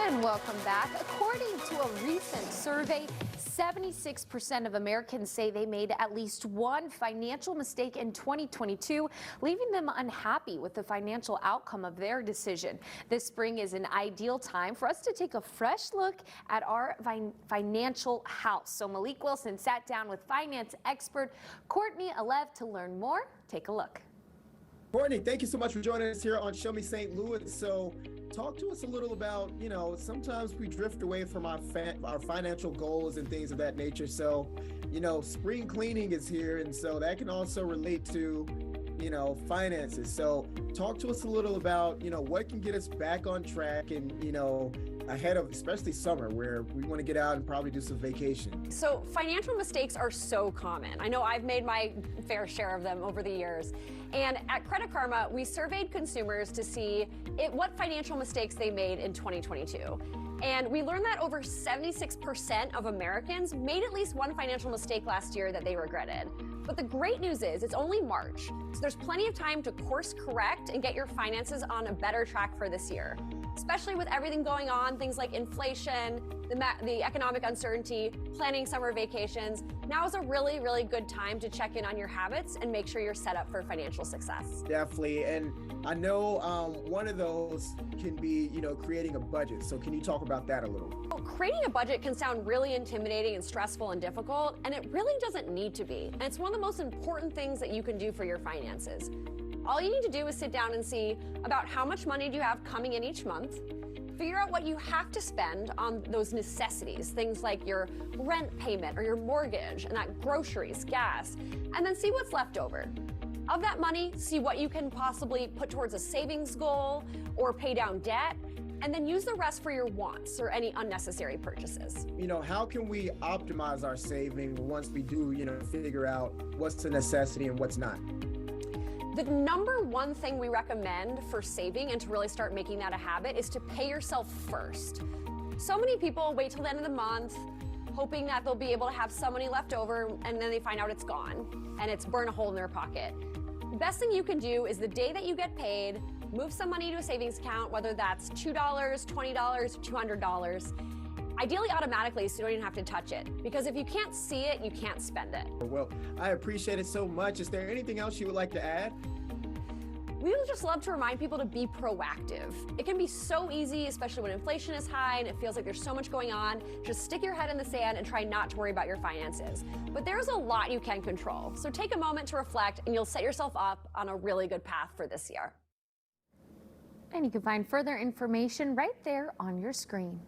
And welcome back. According to a recent survey, 76% of Americans say they made at least one financial mistake in 2022, leaving them unhappy with the financial outcome of their decision. This spring is an ideal time for us to take a fresh look at our financial house. So Malik Wilson sat down with finance expert Courtney Alev to learn more. Take a look. Courtney, thank you so much for joining us here on Show Me St. Louis. So talk to us a little about, sometimes we drift away from our financial goals and things of that nature. So, spring cleaning is here. And so that can also relate to, finances. So talk to us a little about, what can get us back on track and, ahead of especially summer where we want to get out and probably do some vacation. So financial mistakes are so common. I know I've made my fair share of them over the years. And at Credit Karma, we surveyed consumers to see what financial mistakes they made in 2022. And we learned that over 76% of Americans made at least one financial mistake last year that they regretted. But the great news is it's only March, so there's plenty of time to course correct and get your finances on a better track for this year. Especially with everything going on, things like inflation, the economic uncertainty, planning summer vacations. Now is a really, really good time to check in on your habits and make sure you're set up for financial success. Definitely. And I know one of those can be, creating a budget. So can you talk about that a little? Well, creating a budget can sound really intimidating and stressful and difficult, and it really doesn't need to be. And it's one of the most important things that you can do for your finances. All you need to do is sit down and see about how much money do you have coming in each month, figure out what you have to spend on those necessities, things like your rent payment or your mortgage, and that groceries, gas, and then see what's left over. Of that money, see what you can possibly put towards a savings goal or pay down debt, and then use the rest for your wants or any unnecessary purchases. How can we optimize our saving once we do, figure out what's a necessity and what's not? The number one thing we recommend for saving and to really start making that a habit is to pay yourself first. So many people wait till the end of the month, hoping that they'll be able to have some money left over, and then they find out it's gone and it's burned a hole in their pocket. The best thing you can do is the day that you get paid, move some money to a savings account, whether that's $2, $20, $200. Ideally automatically, so you don't even have to touch it. Because if you can't see it, you can't spend it. Well, I appreciate it so much. Is there anything else you would like to add? We would just love to remind people to be proactive. It can be so easy, especially when inflation is high and it feels like there's so much going on. Just stick your head in the sand and try not to worry about your finances. But there's a lot you can control. So take a moment to reflect and you'll set yourself up on a really good path for this year. And you can find further information right there on your screen.